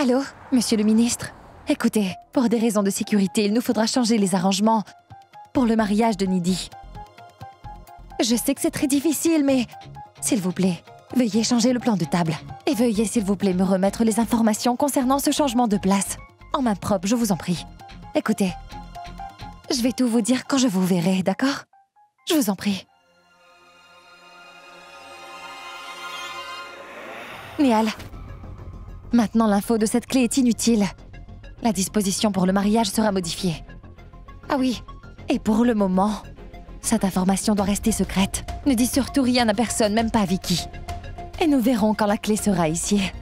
Allô, monsieur le ministre? Écoutez, pour des raisons de sécurité, il nous faudra changer les arrangements pour le mariage de Nidhi. Je sais que c'est très difficile, mais s'il vous plaît, veuillez changer le plan de table. Et veuillez, s'il vous plaît, me remettre les informations concernant ce changement de place. En main propre, je vous en prie. Écoutez, je vais tout vous dire quand je vous verrai, d'accord? Je vous en prie. Néal, maintenant l'info de cette clé est inutile. La disposition pour le mariage sera modifiée. Ah oui, et pour le moment, cette information doit rester secrète. Ne dis surtout rien à personne, même pas à Vicky. Et nous verrons quand la clé sera ici.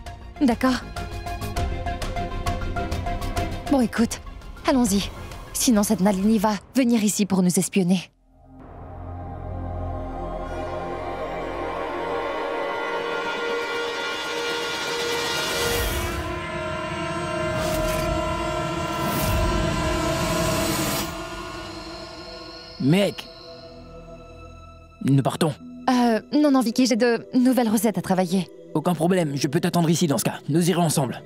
D'accord? Bon, écoute, allons-y. Sinon, cette Nalini va venir ici pour nous espionner. Mec, nous partons. Non, Vicky, j'ai de nouvelles recettes à travailler. Aucun problème, je peux t'attendre ici dans ce cas. Nous irons ensemble.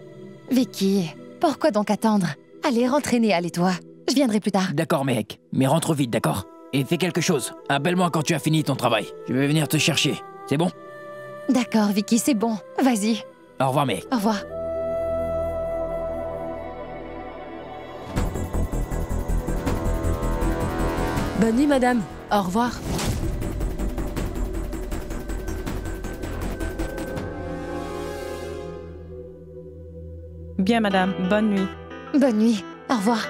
Vicky, pourquoi donc attendre? Allez, rentrez, Néal et toi. Je viendrai plus tard. D'accord, mec, mais rentre vite, d'accord? Et fais quelque chose. Appelle-moi quand tu as fini ton travail. Je vais venir te chercher. C'est bon? D'accord, Vicky, c'est bon. Vas-y. Au revoir, mec. Au revoir. Bonne nuit, madame. Au revoir. Bien, madame. Bonne nuit. Bonne nuit. Au revoir.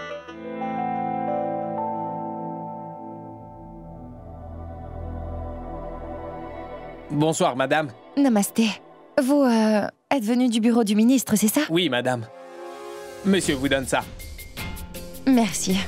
Bonsoir, madame. Namasté. Vous, êtes venu du bureau du ministre, c'est ça? Oui, madame. Monsieur vous donne ça. Merci.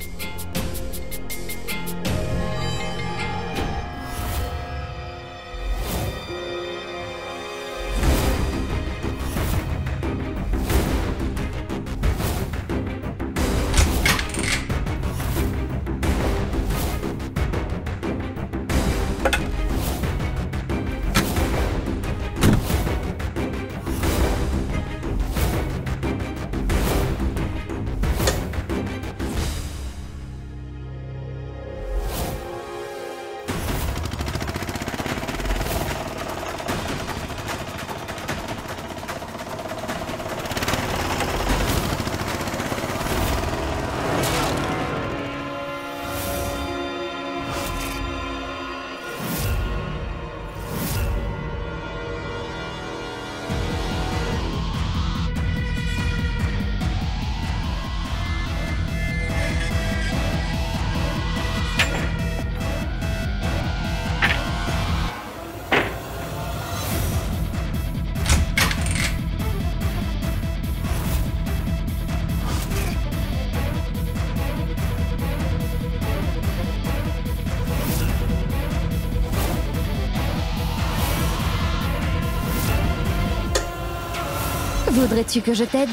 Voudrais-tu que je t'aide?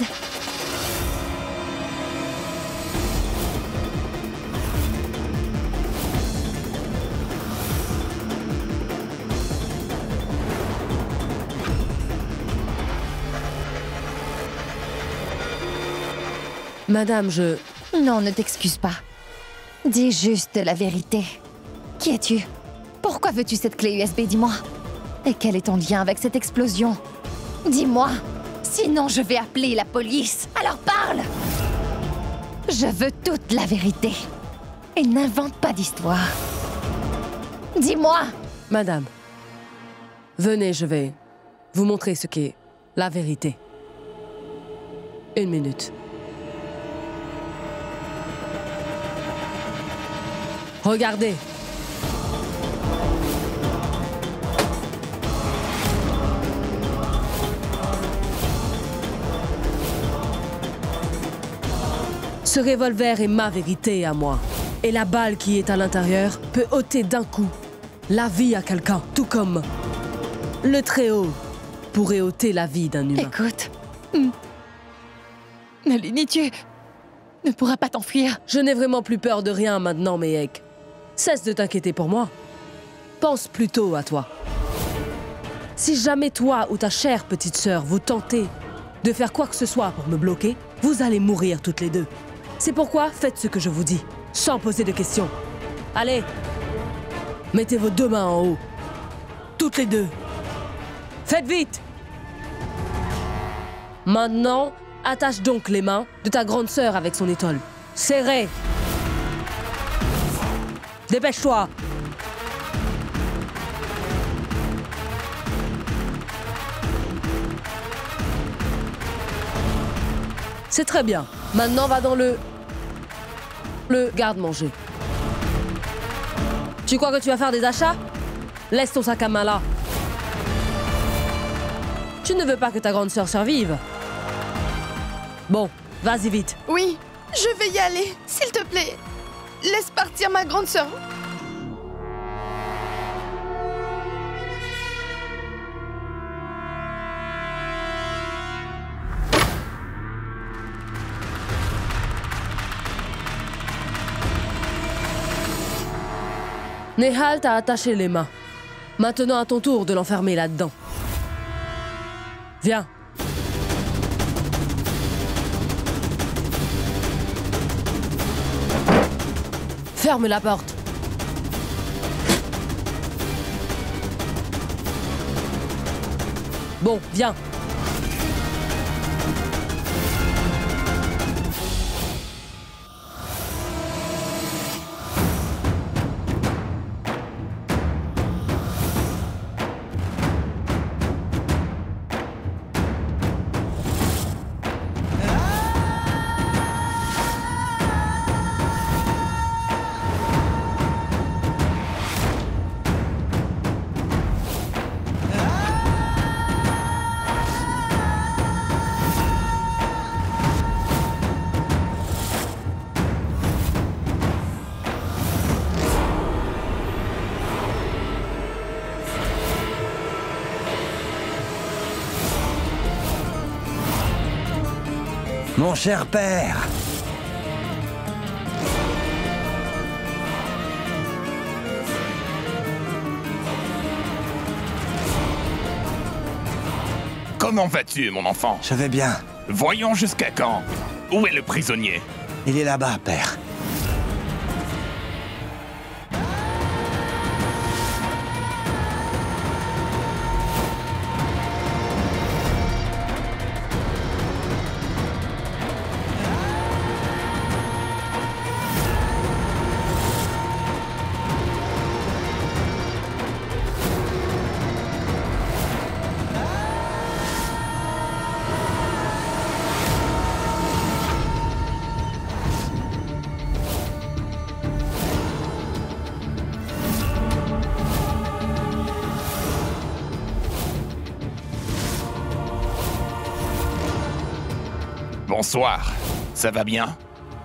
Madame, je... Non, ne t'excuse pas. Dis juste la vérité. Qui es-tu? Pourquoi veux-tu cette clé USB, dis-moi? Et quel est ton lien avec cette explosion? Dis-moi! Sinon, je vais appeler la police. Alors parle! Je veux toute la vérité. Et n'invente pas d'histoire. Dis-moi! Madame, venez, je vais vous montrer ce qu'est la vérité. 1 minute. Regardez. Ce revolver est ma vérité à moi. Et la balle qui est à l'intérieur peut ôter d'un coup la vie à quelqu'un, tout comme le Très-Haut pourrait ôter la vie d'un humain. Écoute... Nalini, tu ne pourras pas t'enfuir. Je n'ai vraiment plus peur de rien maintenant, Mehek. Cesse de t'inquiéter pour moi. Pense plutôt à toi. Si jamais toi ou ta chère petite sœur vous tentez de faire quoi que ce soit pour me bloquer, vous allez mourir toutes les deux. C'est pourquoi faites ce que je vous dis, sans poser de questions. Allez, mettez vos deux mains en haut. Toutes les deux. Faites vite! Maintenant, attache donc les mains de ta grande sœur avec son étole. Serré. Dépêche-toi. C'est très bien. Maintenant, va dans le garde-manger. Tu crois que tu vas faire des achats? Laisse ton sac à main là. Tu ne veux pas que ta grande sœur survive? Bon, vas-y vite. Oui, je vais y aller, s'il te plaît. Laisse partir ma grande sœur. Nehal t'a attaché les mains. Maintenant à ton tour de l'enfermer là-dedans. Viens. Ferme la porte. Bon, viens. Mon cher père! Comment vas-tu, mon enfant? Je vais bien. Voyons jusqu'à quand? Où est le prisonnier? Il est là-bas, père. Bonsoir. Ça va bien?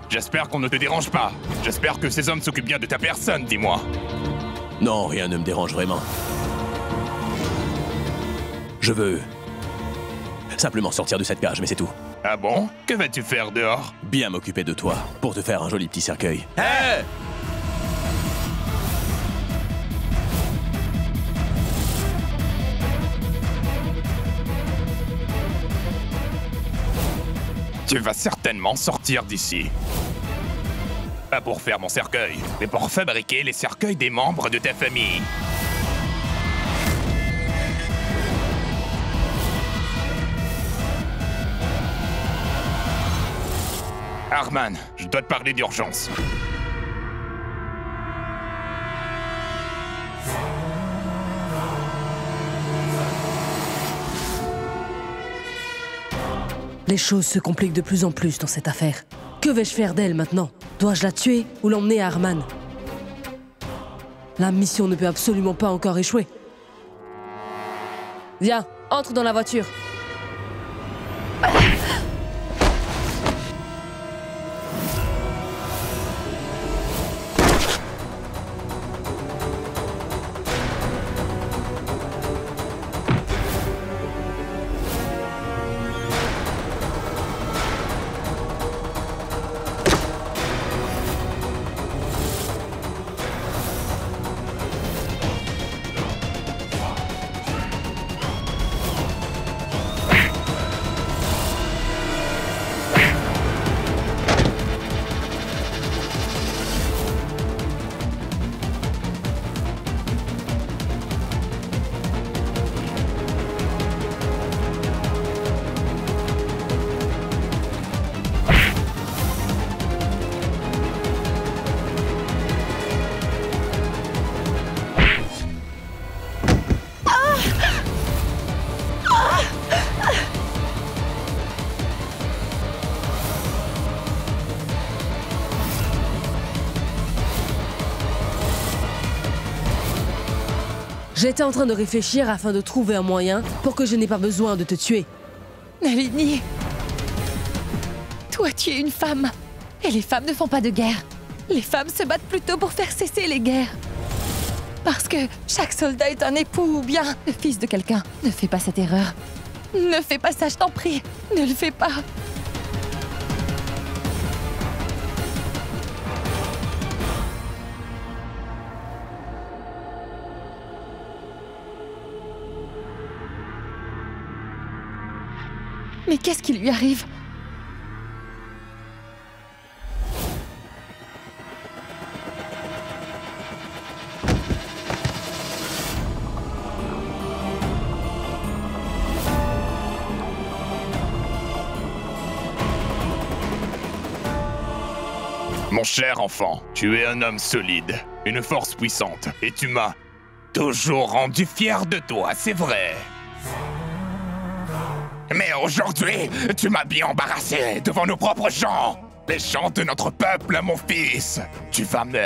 J'espère qu'on ne te dérange pas. J'espère que ces hommes s'occupent bien de ta personne, dis-moi. Non, rien ne me dérange vraiment. Je veux simplement sortir de cette cage, mais c'est tout. Ah bon? Que vas-tu faire dehors? Bien m'occuper de toi, pour te faire un joli petit cercueil. Hé! Tu vas certainement sortir d'ici. Pas pour faire mon cercueil, mais pour fabriquer les cercueils des membres de ta famille. Arman, je dois te parler d'urgence. Les choses se compliquent de plus en plus dans cette affaire. Que vais-je faire d'elle maintenant? Dois-je la tuer ou l'emmener à Arman? La mission ne peut absolument pas encore échouer. Viens, entre dans la voiture. J'étais en train de réfléchir afin de trouver un moyen pour que je n'ai pas besoin de te tuer. Nalini, toi tu es une femme. Et les femmes ne font pas de guerre. Les femmes se battent plutôt pour faire cesser les guerres. Parce que chaque soldat est un époux ou bien le fils de quelqu'un. Ne fais pas cette erreur. Ne fais pas ça, je t'en prie. Ne le fais pas. Mais qu'est-ce qui lui arrive? Mon cher enfant, tu es un homme solide, une force puissante, et tu m'as toujours rendu fier de toi, c'est vrai. Mais aujourd'hui, tu m'as bien embarrassé devant nos propres gens, les gens de notre peuple, mon fils. Tu vas me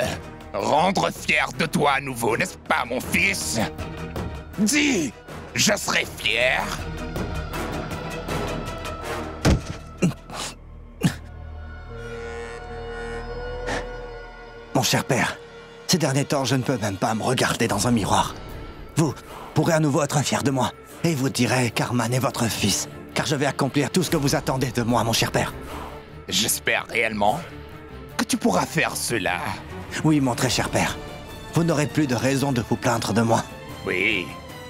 rendre fier de toi à nouveau, n'est-ce pas, mon fils? Dis, je serai fier. Mon cher père, ces derniers temps, je ne peux même pas me regarder dans un miroir. Vous pourrez à nouveau être fier de moi, et vous direz qu'Arman est votre fils, car je vais accomplir tout ce que vous attendez de moi, mon cher père. J'espère réellement que tu pourras faire cela. Oui, mon très cher père. Vous n'aurez plus de raison de vous plaindre de moi. Oui,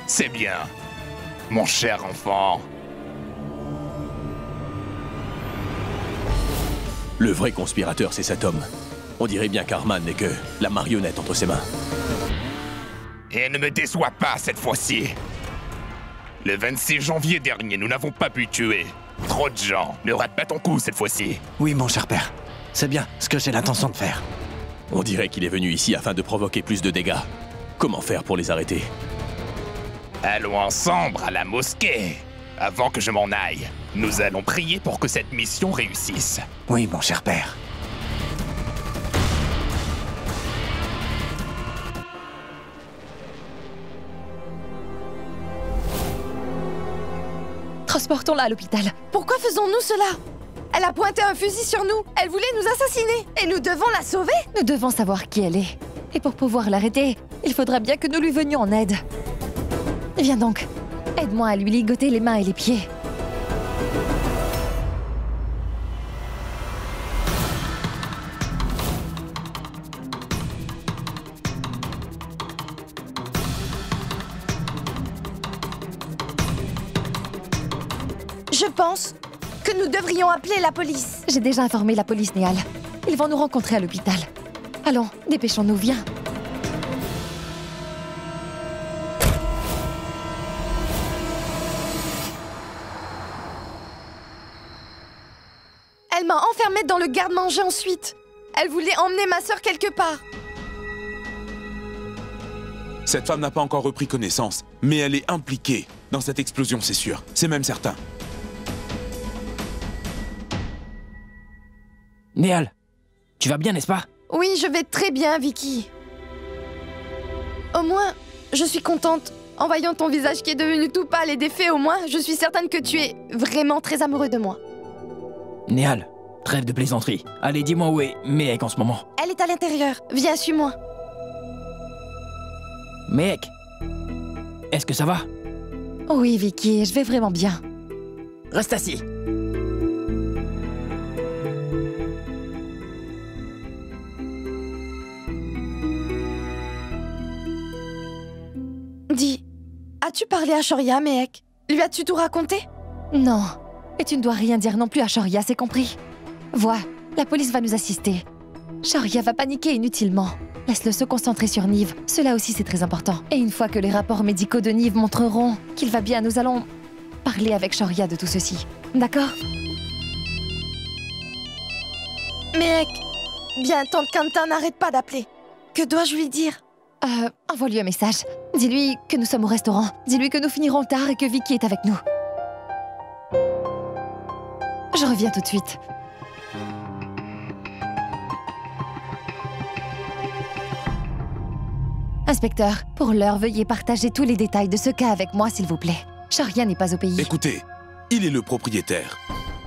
c'est bien, mon cher enfant. Le vrai conspirateur, c'est cet homme. On dirait bien qu'Arman n'est que la marionnette entre ses mains. Et ne me déçois pas cette fois-ci. Le 26 janvier dernier, nous n'avons pas pu tuer trop de gens. Ne rate pas ton coup cette fois-ci. Oui, mon cher père. C'est bien ce que j'ai l'intention de faire. On dirait qu'il est venu ici afin de provoquer plus de dégâts. Comment faire pour les arrêter? Allons ensemble à la mosquée. Avant que je m'en aille, nous allons prier pour que cette mission réussisse. Oui, mon cher père. Transportons-la à l'hôpital. Pourquoi faisons-nous cela? Elle a pointé un fusil sur nous. Elle voulait nous assassiner. Et nous devons la sauver? Nous devons savoir qui elle est. Et pour pouvoir l'arrêter, il faudra bien que nous lui venions en aide. Viens donc. Aide-moi à lui ligoter les mains et les pieds. Je pense que nous devrions appeler la police. J'ai déjà informé la police, Néal. Ils vont nous rencontrer à l'hôpital. Allons, dépêchons-nous, viens. Elle m'a enfermée dans le garde-manger ensuite. Elle voulait emmener ma sœur quelque part. Cette femme n'a pas encore repris connaissance, mais elle est impliquée dans cette explosion, c'est sûr. C'est même certain. Néal, tu vas bien, n'est-ce pas? Oui, je vais très bien, Vicky. Au moins, je suis contente. En voyant ton visage qui est devenu tout pâle et défait, au moins, je suis certaine que tu es vraiment très amoureux de moi. Néal, trêve de plaisanterie. Allez, dis-moi où est Méhek en ce moment. Elle est à l'intérieur. Viens, suis-moi. Méhek, est-ce que ça va? Oui, Vicky, je vais vraiment bien. Reste assis. Dis, as-tu parlé à Shoria, Méhek? Lui as-tu tout raconté? Non. Et tu ne dois rien dire non plus à Shoria, c'est compris? Vois, la police va nous assister. Shoria va paniquer inutilement. Laisse-le se concentrer sur Niv. Cela aussi, c'est très important. Et une fois que les rapports médicaux de Niv montreront qu'il va bien, nous allons parler avec Shoria de tout ceci. D'accord? Méhek, bien, tante Kanta n'arrête pas d'appeler. Que dois-je lui dire? Envoie-lui un message. Dis-lui que nous sommes au restaurant. Dis-lui que nous finirons tard et que Vicky est avec nous. Je reviens tout de suite. Inspecteur, pour l'heure, veuillez partager tous les détails de ce cas avec moi, s'il vous plaît. Sharia n'est pas au pays. Écoutez, il est le propriétaire.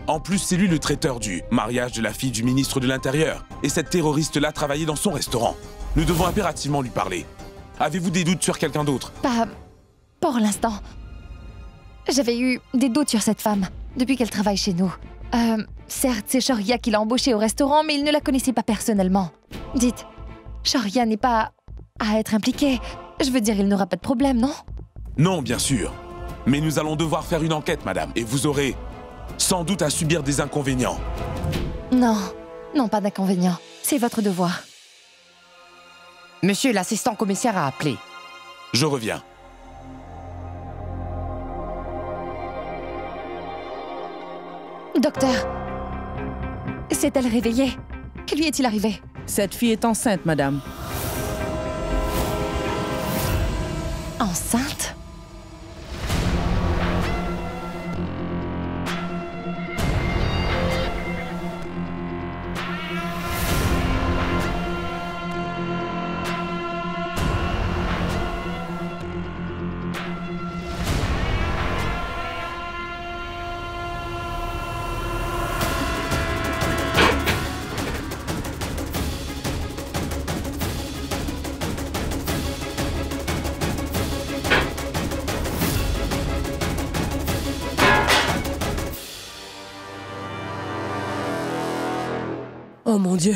En plus, c'est lui le traiteur du mariage de la fille du ministre de l'Intérieur. Et cette terroriste-là travaillait dans son restaurant. Nous devons impérativement lui parler. Avez-vous des doutes sur quelqu'un d'autre? Pas pour l'instant. J'avais eu des doutes sur cette femme, depuis qu'elle travaille chez nous. Certes, c'est Sharia qui l'a embauchée au restaurant, mais il ne la connaissait pas personnellement. Dites, Sharia n'est pas à être impliqué. Je veux dire, il n'aura pas de problème, non? Non, bien sûr. Mais nous allons devoir faire une enquête, madame. Et vous aurez sans doute à subir des inconvénients. Non, non, pas d'inconvénients. C'est votre devoir. Monsieur l'assistant commissaire a appelé. Je reviens. Docteur, s'est-elle réveillée? Que lui est-il arrivé? Cette fille est enceinte, madame. Enceinte? Oh mon Dieu!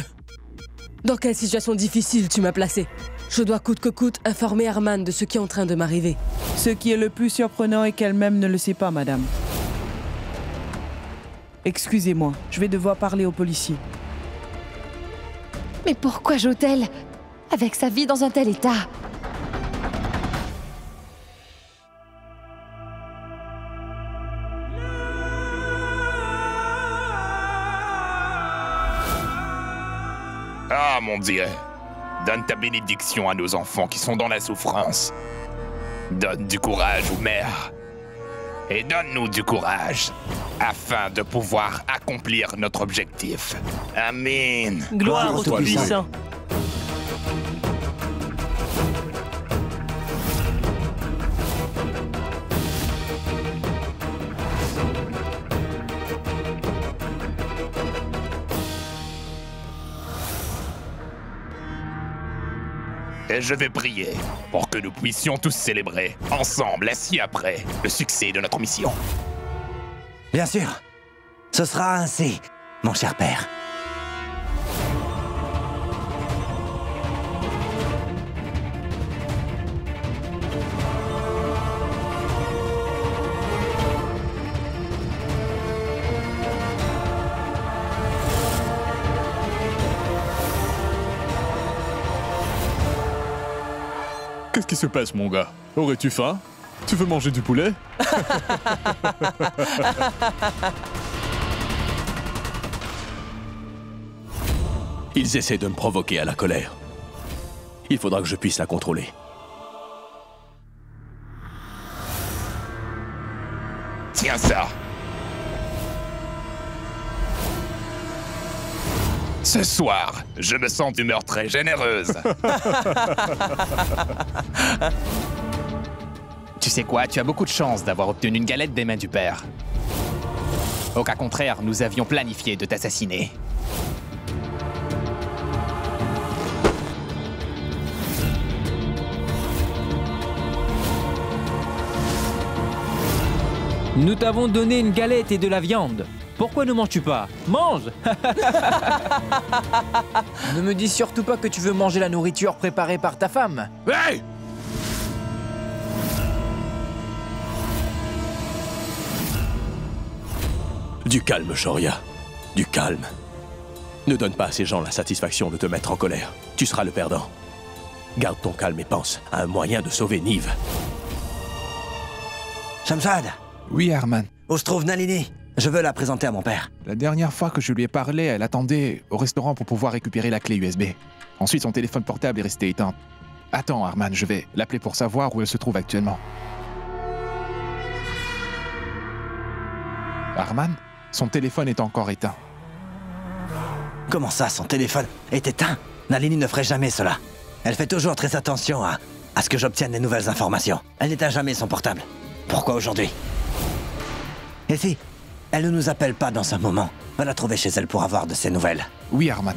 Dans quelle situation difficile tu m'as placé? Je dois coûte que coûte informer Arman de ce qui est en train de m'arriver. Ce qui est le plus surprenant est qu'elle-même ne le sait pas, madame. Excusez-moi, je vais devoir parler au policier. Mais pourquoi joue-t-elle avec sa vie dans un tel état? Ah mon Dieu! Donne ta bénédiction à nos enfants qui sont dans la souffrance. Donne du courage aux mères. Et donne-nous du courage afin de pouvoir accomplir notre objectif. Amen. Gloire au Tout-Puissant. Et je vais prier pour que nous puissions tous célébrer, ensemble, assis après, le succès de notre mission. Bien sûr. Ce sera ainsi, mon cher père. Qu'est-ce qui se passe, mon gars? Aurais-tu faim? Tu veux manger du poulet? Ils essaient de me provoquer à la colère. Il faudra que je puisse la contrôler. Tiens ça. Ce soir, je me sens d'humeur très généreuse. Tu sais quoi, tu as beaucoup de chance d'avoir obtenu une galette des mains du père. Au cas contraire, nous avions planifié de t'assassiner. Nous t'avons donné une galette et de la viande. Pourquoi ne manges-tu pas? Mange! Ne me dis surtout pas que tu veux manger la nourriture préparée par ta femme. Hey! Du calme, Sharia. Du calme. Ne donne pas à ces gens la satisfaction de te mettre en colère. Tu seras le perdant. Garde ton calme et pense à un moyen de sauver Nive. Shamsad. Oui, Arman. Où se trouve Nalini? Je veux la présenter à mon père. La dernière fois que je lui ai parlé, elle attendait au restaurant pour pouvoir récupérer la clé USB. Ensuite, son téléphone portable est resté éteint. Attends, Arman, je vais l'appeler pour savoir où elle se trouve actuellement. Arman, son téléphone est encore éteint. Comment ça, son téléphone est éteint? Nalini ne ferait jamais cela. Elle fait toujours très attention à à ce que j'obtienne des nouvelles informations. Elle n'éteint jamais son portable. Pourquoi aujourd'hui? Et si elle ne nous appelle pas dans un moment, va la trouver chez elle pour avoir de ses nouvelles. Oui, Arman.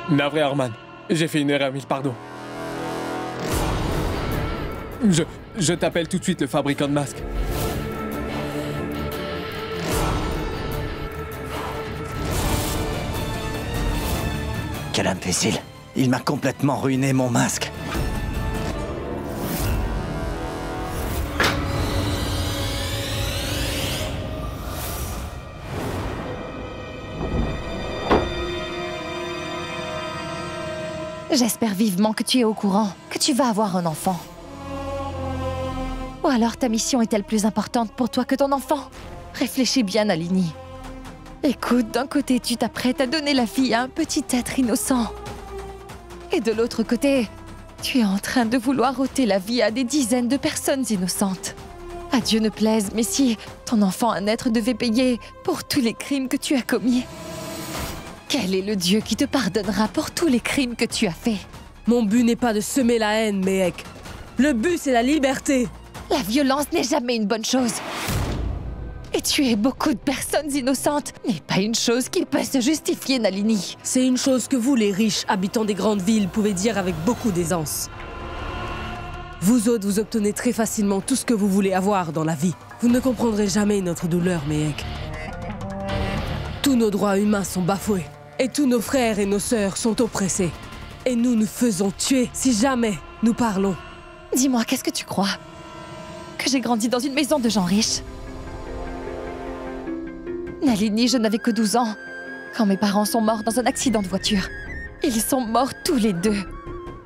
Navré Arman, j'ai fait une erreur, mille pardons. Je t'appelle tout de suite le fabricant de masques. Quel imbécile. Il m'a complètement ruiné mon masque. J'espère vivement que tu es au courant, que tu vas avoir un enfant. Ou alors ta mission est-elle plus importante pour toi que ton enfant? Réfléchis bien, Nalini. Écoute, d'un côté, tu t'apprêtes à donner la vie à un petit être innocent. Et de l'autre côté, tu es en train de vouloir ôter la vie à des dizaines de personnes innocentes. À Dieu ne plaise, mais si ton enfant, un être, devait payer pour tous les crimes que tu as commis, quel est le Dieu qui te pardonnera pour tous les crimes que tu as faits? Mon but n'est pas de semer la haine, Méhek. Le but, c'est la liberté. La violence n'est jamais une bonne chose. Et tuer beaucoup de personnes innocentes n'est pas une chose qui peut se justifier, Nalini. C'est une chose que vous, les riches habitants des grandes villes, pouvez dire avec beaucoup d'aisance. Vous autres, vous obtenez très facilement tout ce que vous voulez avoir dans la vie. Vous ne comprendrez jamais notre douleur, Méhek. Tous nos droits humains sont bafoués. Et tous nos frères et nos sœurs sont oppressés. Et nous nous faisons tuer si jamais nous parlons. Dis-moi, qu'est-ce que tu crois? Que j'ai grandi dans une maison de gens riches? Nalini, je n'avais que 12 ans quand mes parents sont morts dans un accident de voiture. Ils sont morts tous les deux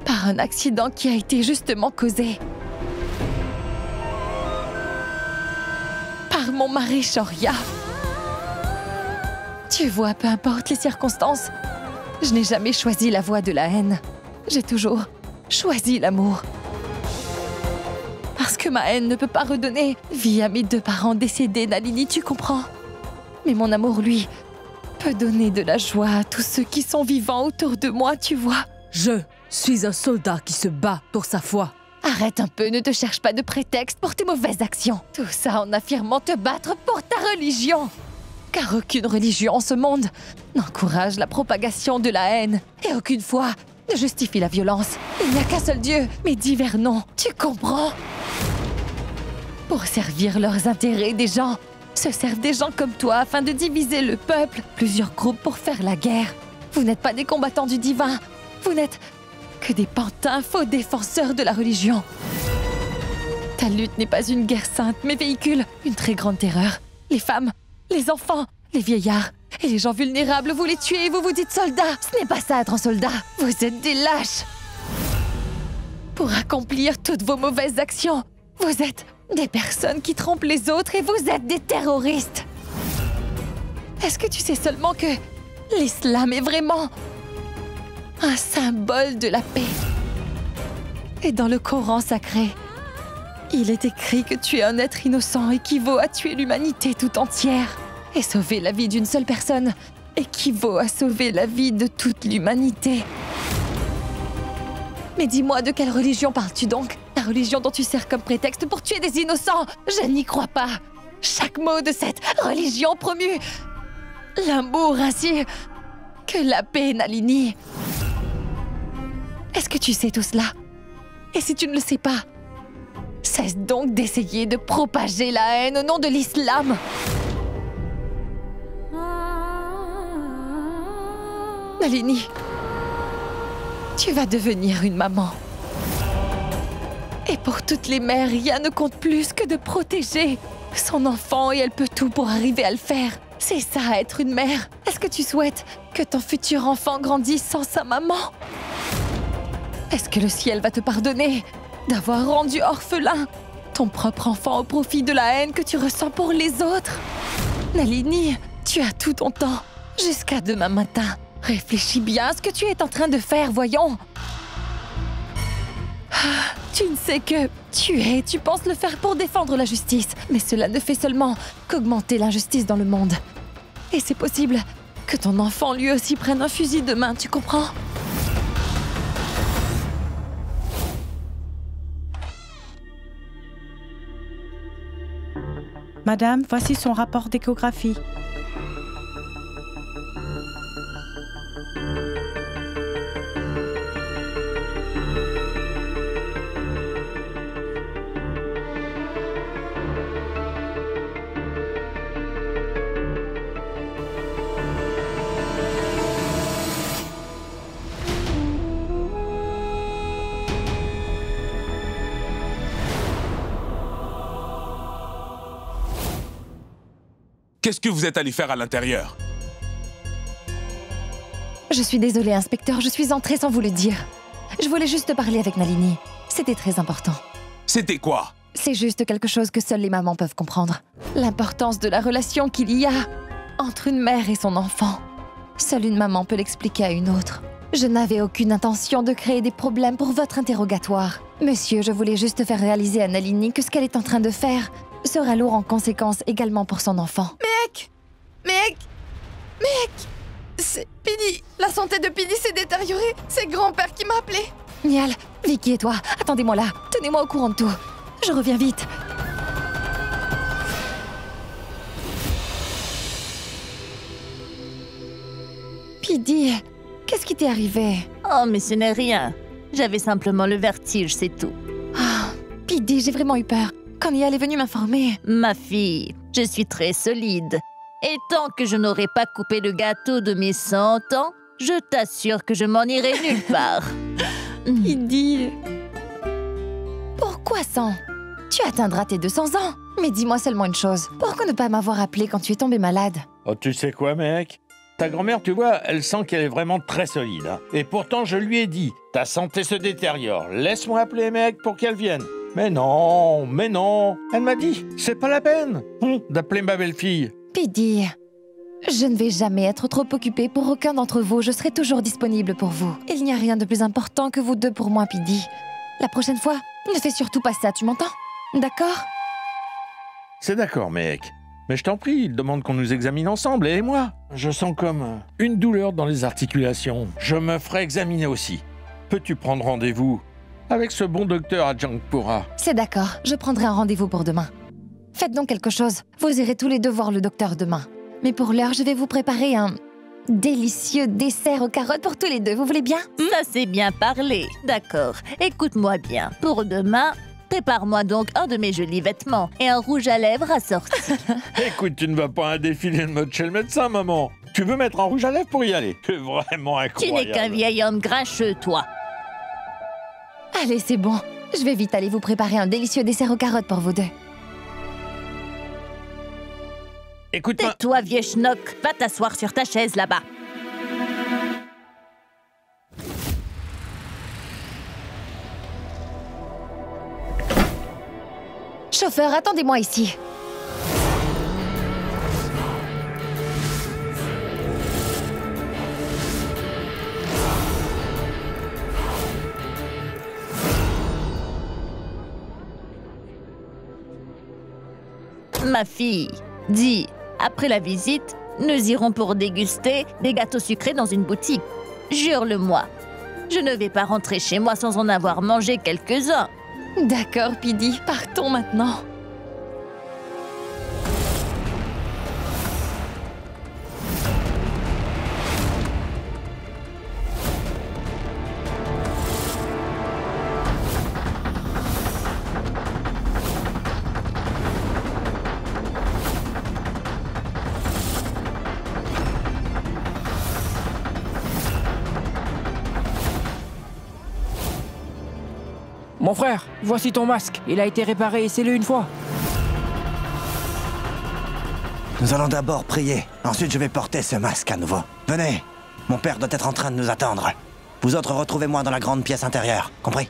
par un accident qui a été justement causé par mon mari Shaurya. Tu vois, peu importe les circonstances, je n'ai jamais choisi la voie de la haine. J'ai toujours choisi l'amour. Parce que ma haine ne peut pas redonner vie à mes deux parents décédés, Nalini, tu comprends? Mais mon amour, lui, peut donner de la joie à tous ceux qui sont vivants autour de moi, tu vois? Je suis un soldat qui se bat pour sa foi. Arrête un peu, ne te cherche pas de prétexte pour tes mauvaises actions. Tout ça en affirmant te battre pour ta religion. Car aucune religion en ce monde n'encourage la propagation de la haine. Et aucune foi ne justifie la violence. Il n'y a qu'un seul Dieu, mais divers noms. Tu comprends? Pour servir leurs intérêts, des gens se servent des gens comme toi afin de diviser le peuple. Plusieurs groupes pour faire la guerre. Vous n'êtes pas des combattants du divin. Vous n'êtes que des pantins faux défenseurs de la religion. Ta lutte n'est pas une guerre sainte, mais véhicule une très grande terreur. Les femmes, les enfants, les vieillards et les gens vulnérables, vous les tuez et vous vous dites soldats. Ce n'est pas ça être un soldat. Vous êtes des lâches. Pour accomplir toutes vos mauvaises actions, vous êtes des personnes qui trompent les autres et vous êtes des terroristes. Est-ce que tu sais seulement que l'islam est vraiment un symbole de la paix? Et dans le Coran sacré, il est écrit que tuer un être innocent équivaut à tuer l'humanité tout entière. Et sauver la vie d'une seule personne équivaut à sauver la vie de toute l'humanité. Mais dis-moi, de quelle religion parles-tu donc? La religion dont tu sers comme prétexte pour tuer des innocents? Je n'y crois pas. Chaque mot de cette religion promue l'amour ainsi que la paix, Nalini. Est-ce que tu sais tout cela? Et si tu ne le sais pas, cesse donc d'essayer de propager la haine au nom de l'islam. Nalini, tu vas devenir une maman. Et pour toutes les mères, rien ne compte plus que de protéger son enfant et elle peut tout pour arriver à le faire. C'est ça, être une mère. Est-ce que tu souhaites que ton futur enfant grandisse sans sa maman? Est-ce que le ciel va te pardonner d'avoir rendu orphelin ton propre enfant au profit de la haine que tu ressens pour les autres? Nalini, tu as tout ton temps, jusqu'à demain matin. Réfléchis bien à ce que tu es en train de faire, voyons. Tu ne sais que tu penses le faire pour défendre la justice, mais cela ne fait seulement qu'augmenter l'injustice dans le monde. Et c'est possible que ton enfant lui aussi prenne un fusil demain, tu comprends? Madame, voici son rapport d'échographie. Qu'est-ce que vous êtes allé faire à l'intérieur? Je suis désolée, inspecteur, je suis entrée sans vous le dire. Je voulais juste parler avec Nalini. C'était très important. C'était quoi? C'est juste quelque chose que seules les mamans peuvent comprendre. L'importance de la relation qu'il y a entre une mère et son enfant. Seule une maman peut l'expliquer à une autre. Je n'avais aucune intention de créer des problèmes pour votre interrogatoire. Monsieur, je voulais juste faire réaliser à Nalini que ce qu'elle est en train de faire sera lourd en conséquences également pour son enfant. Mec, c'est Pidi. La santé de Pidi s'est détériorée. C'est grand-père qui m'a appelé. Niall, Vicky et toi, attendez-moi là. Tenez-moi au courant de tout. Je reviens vite. Pidi, qu'est-ce qui t'est arrivé? Oh, mais ce n'est rien. J'avais simplement le vertige, c'est tout. Ah, Pidi, j'ai vraiment eu peur. Quand Niall est venu m'informer... Ma fille, je suis très solide. Et tant que je n'aurai pas coupé le gâteau de mes 100 ans, je t'assure que je m'en irai nulle part. Pidi... Pourquoi 100? Tu atteindras tes 200 ans. Mais dis-moi seulement une chose. Pourquoi ne pas m'avoir appelé quand tu es tombé malade? Oh, tu sais quoi, mec? Ta grand-mère, tu vois, elle sent qu'elle est vraiment très solide. Hein. Et pourtant, je lui ai dit, ta santé se détériore. Laisse-moi appeler, mec, pour qu'elle vienne. Mais non. Elle m'a dit, c'est pas la peine d'appeler ma belle-fille. Pidi, je ne vais jamais être trop occupée pour aucun d'entre vous. Je serai toujours disponible pour vous. Il n'y a rien de plus important que vous deux pour moi, Pidi. La prochaine fois, ne fais surtout pas ça, tu m'entends? D'accord? C'est d'accord, mec. Mais je t'en prie, il demande qu'on nous examine ensemble, elle et moi. Je sens comme une douleur dans les articulations. Je me ferai examiner aussi. Peux-tu prendre rendez-vous avec ce bon docteur à Jangpura? C'est d'accord, je prendrai un rendez-vous pour demain. Faites donc quelque chose. Vous irez tous les deux voir le docteur demain. Mais pour l'heure, je vais vous préparer un délicieux dessert aux carottes pour tous les deux. Vous voulez bien? Ça, c'est bien parlé. D'accord. Écoute-moi bien. Pour demain, prépare-moi donc un de mes jolis vêtements et un rouge à lèvres assorti. Écoute, tu ne vas pas à un défilé de mode chez le médecin, maman. Tu veux mettre un rouge à lèvres pour y aller? C'est vraiment incroyable. Tu n'es qu'un vieil homme grincheux, toi. Allez, c'est bon. Je vais vite aller vous préparer un délicieux dessert aux carottes pour vous deux. Écoute-moi. Tais-toi, vieux schnock. Va t'asseoir sur ta chaise là-bas. Chauffeur, attendez-moi ici. Ma fille, dis, après la visite, nous irons pour déguster des gâteaux sucrés dans une boutique. Jure-le-moi. Je ne vais pas rentrer chez moi sans en avoir mangé quelques-uns. D'accord, Pidi, partons maintenant. Mon frère, voici ton masque. Il a été réparé, essaie-le une fois. Nous allons d'abord prier. Ensuite, je vais porter ce masque à nouveau. Venez. Mon père doit être en train de nous attendre. Vous autres, retrouvez-moi dans la grande pièce intérieure. Compris?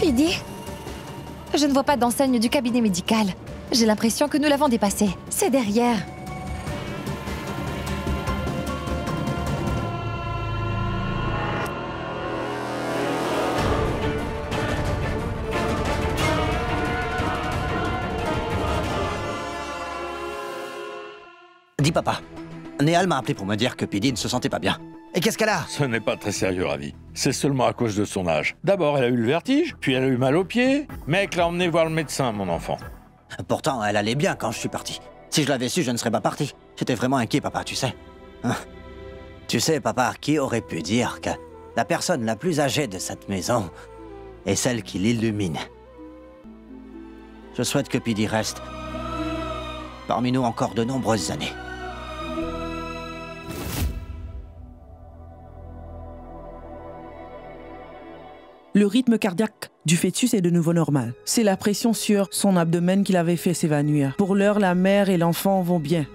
Pidi? Je ne vois pas d'enseigne du cabinet médical. J'ai l'impression que nous l'avons dépassé. C'est derrière. Dis papa, Néal m'a appelé pour me dire que Pidi ne se sentait pas bien. Et qu'est-ce qu'elle a? Ce n'est pas très sérieux, Ravi. C'est seulement à cause de son âge. D'abord, elle a eu le vertige, puis elle a eu mal aux pieds. Mec l'a emmené voir le médecin, mon enfant. Pourtant, elle allait bien quand je suis parti. Si je l'avais su, je ne serais pas parti. J'étais vraiment inquiet, papa, tu sais. Hein? Tu sais, papa, qui aurait pu dire que la personne la plus âgée de cette maison est celle qui l'illumine? Je souhaite que Pidi reste parmi nous encore de nombreuses années. Le rythme cardiaque du fœtus est de nouveau normal. C'est la pression sur son abdomen qui l'avait fait s'évanouir. Pour l'heure, la mère et l'enfant vont bien.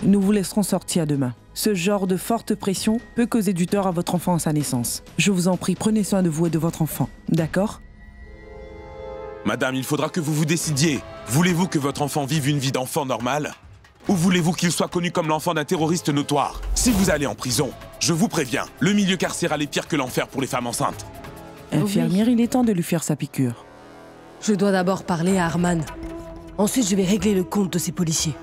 Nous vous laisserons sortir demain. Ce genre de forte pression peut causer du tort à votre enfant à sa naissance. Je vous en prie, prenez soin de vous et de votre enfant. D'accord? Madame, il faudra que vous vous décidiez. Voulez-vous que votre enfant vive une vie d'enfant normale? Ou voulez-vous qu'il soit connu comme l'enfant d'un terroriste notoire? Si vous allez en prison, je vous préviens, le milieu carcéral est pire que l'enfer pour les femmes enceintes. Infirmière, il est temps de lui faire sa piqûre. Je dois d'abord parler à Arman. Ensuite, je vais régler le compte de ces policiers.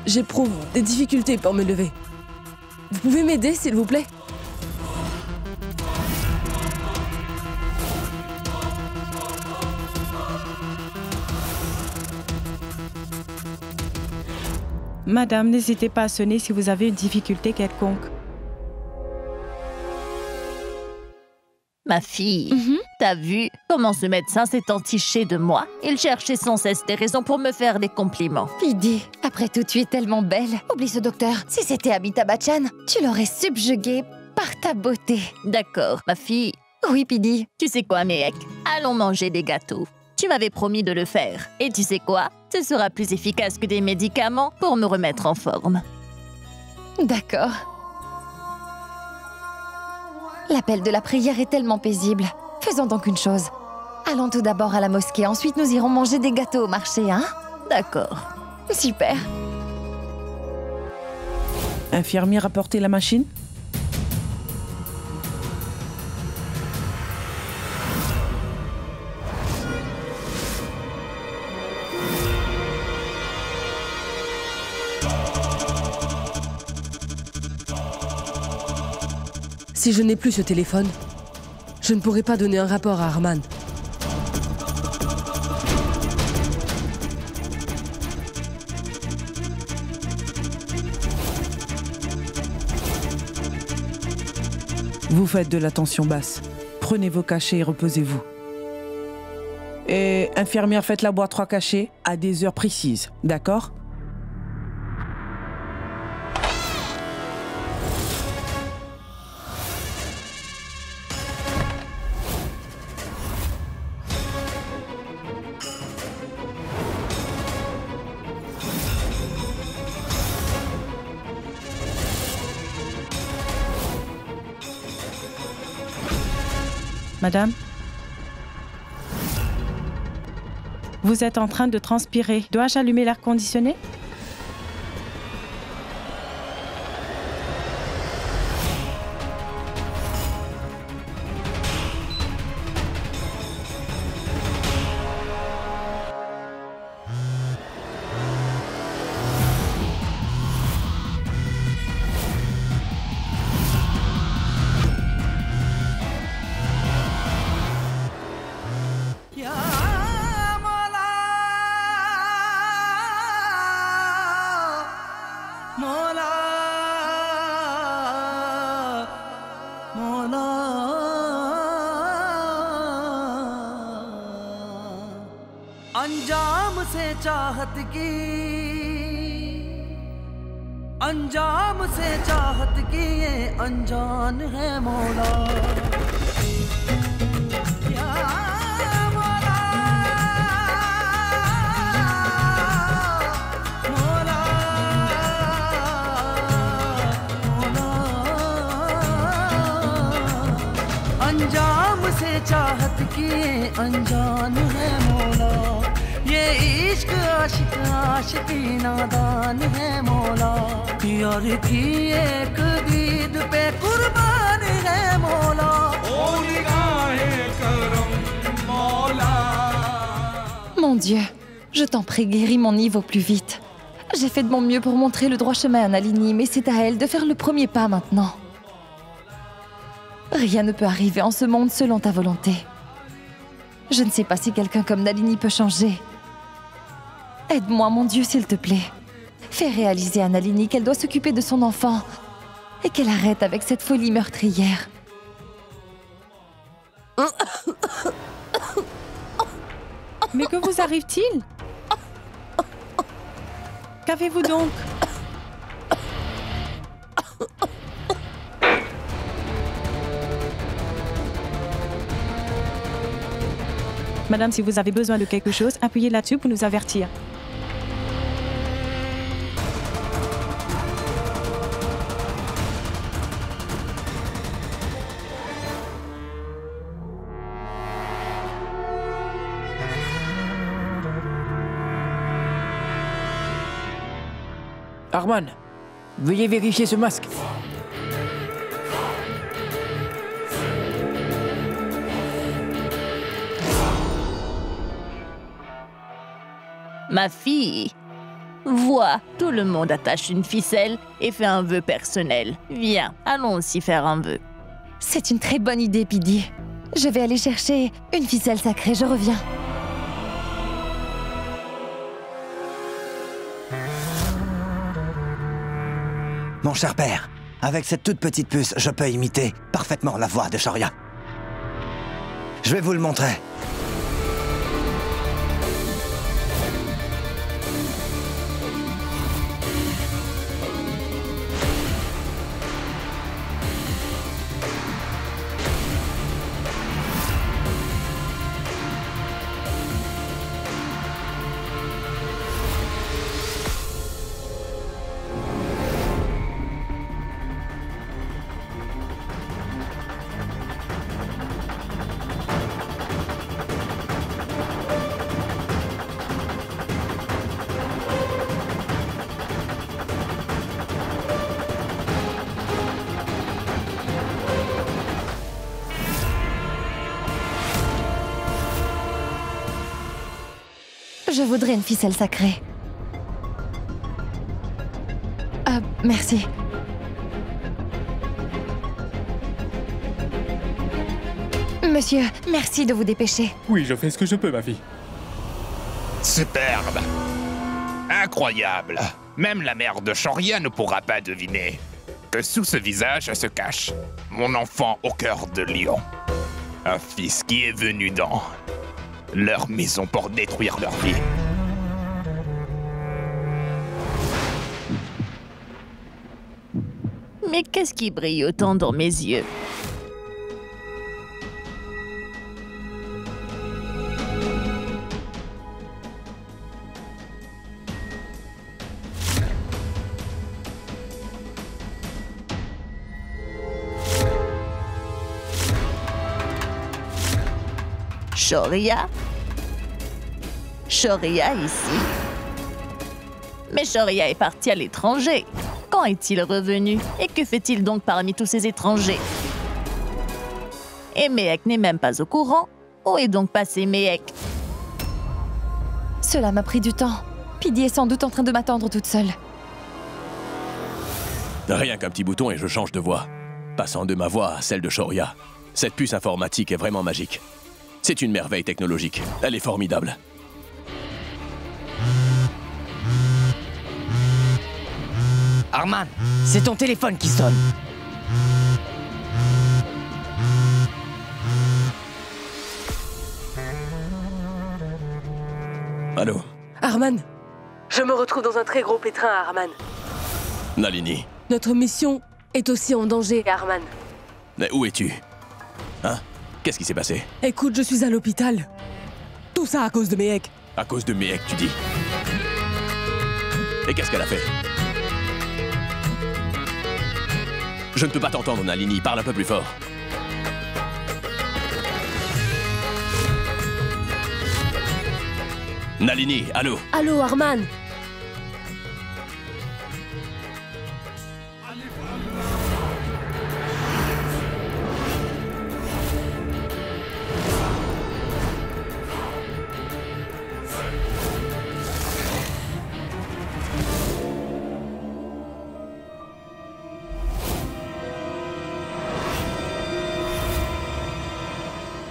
J'éprouve des difficultés pour me lever. Vous pouvez m'aider, s'il vous plaît? Madame, n'hésitez pas à sonner si vous avez une difficulté quelconque. Ma fille, t'as vu comment ce médecin s'est entiché de moi? Il cherchait sans cesse des raisons pour me faire des compliments. Pidi, après tout, tu es tellement belle. Oublie ce docteur. Si c'était Amitabh Bachchan, tu l'aurais subjugué par ta beauté. D'accord, ma fille. Oui, Pidi. Tu sais quoi, Méhek? Allons manger des gâteaux. Tu m'avais promis de le faire. Et tu sais quoi? Ce sera plus efficace que des médicaments pour me remettre en forme. D'accord. L'appel de la prière est tellement paisible. Faisons donc une chose. Allons tout d'abord à la mosquée, ensuite nous irons manger des gâteaux au marché, hein? D'accord. Super. Infirmière, apportez la machine. Si je n'ai plus ce téléphone, je ne pourrai pas donner un rapport à Arman. Vous faites de la tension basse. Prenez vos cachets et reposez-vous. Et infirmière, faites-la boire 3 cachets à des heures précises, d'accord? Madame? Vous êtes en train de transpirer. Dois-je allumer l'air conditionné? अंजाम से चाहत की अंजाम से चाहत की ये अनजान है मौला या मौला मौला मौला अंजाम से चाहत की ये अनजान है मौला ये इश्क आशिक आशिकी नादान है मौला यार की एक दीद पे कुर्बान है मौला ओ निगाहे करम मौला Mon Dieu, je t'en prie, guéris mon Yves au plus vite. J'ai fait de mon mieux pour montrer le droit chemin à Nalini, mais c'est à elle de faire le premier pas maintenant. Rien ne peut arriver en ce monde selon ta volonté. Je ne sais pas si quelqu'un comme Nalini peut changer. Aide-moi, mon Dieu, s'il te plaît. Fais réaliser à Nalini qu'elle doit s'occuper de son enfant et qu'elle arrête avec cette folie meurtrière. Mais que vous arrive-t-il? Qu'avez-vous donc? Madame, si vous avez besoin de quelque chose, appuyez là-dessus pour nous avertir. Arman, veuillez vérifier ce masque. Ma fille, vois, tout le monde attache une ficelle et fait un vœu personnel. Viens, allons aussi faire un vœu. C'est une très bonne idée, Pidi. Je vais aller chercher une ficelle sacrée, je reviens. Mon cher père, avec cette toute petite puce, je peux imiter parfaitement la voix de Shoria. Je vais vous le montrer. Je voudrais une ficelle sacrée. Merci. Monsieur, merci de vous dépêcher. Oui, je fais ce que je peux, ma fille. Superbe. Incroyable. Même la mère de Shoria ne pourra pas deviner que sous ce visage se cache mon enfant au cœur de lion. Un fils qui est venu dans leur maison pour détruire leur vie. Mais qu'est-ce qui brille autant dans mes yeux? Shoria? Shoria ici. Mais Shoria est parti à l'étranger. Quand est-il revenu? Et que fait-il donc parmi tous ces étrangers? Et Mehek n'est même pas au courant. Où est donc passé Mehek? Cela m'a pris du temps. Pidi est sans doute en train de m'attendre toute seule. Rien qu'un petit bouton et je change de voix. Passant de ma voix à celle de Shoria. Cette puce informatique est vraiment magique. C'est une merveille technologique. Elle est formidable. Arman, c'est ton téléphone qui sonne. Allô? Arman, je me retrouve dans un très gros pétrin, Arman. Nalini, Notre mission est aussi en danger, Arman. mais où es-tu? Hein? Qu'est-ce qui s'est passé? Écoute, je suis à l'hôpital. Tout ça à cause de Mehek. À cause de Mehek, tu dis? Et qu'est-ce qu'elle a fait? Je ne peux pas t'entendre, Nalini. Parle un peu plus fort. Nalini, allô? Allô, Arman?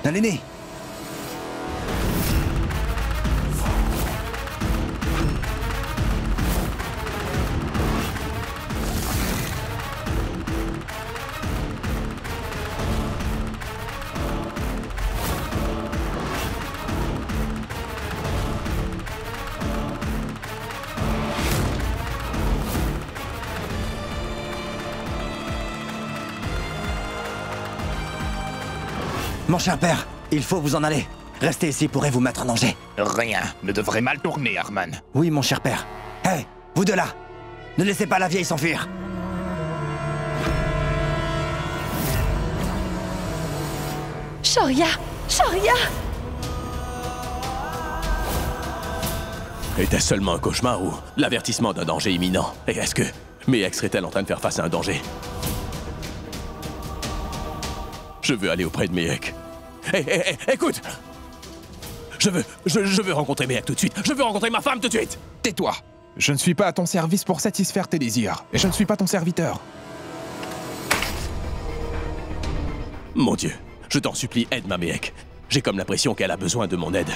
Nalini! Mon cher père, il faut vous en aller. Rester ici pourrait vous mettre en danger. Rien ne devrait mal tourner, Arman. Oui, mon cher père. Hé, vous deux là! Ne laissez pas la vieille s'enfuir. Shoria! Shoria! Était-ce seulement un cauchemar ou l'avertissement d'un danger imminent? Et est-ce que Mehek serait-elle en train de faire face à un danger? Je veux aller auprès de Mehek. Hé, écoute! Je veux rencontrer Mehek tout de suite. Je veux rencontrer ma femme tout de suite. Tais-toi! Je ne suis pas à ton service pour satisfaire tes désirs. Et je ne suis pas ton serviteur. Mon Dieu, je t'en supplie, aide ma Mehek. J'ai comme l'impression qu'elle a besoin de mon aide.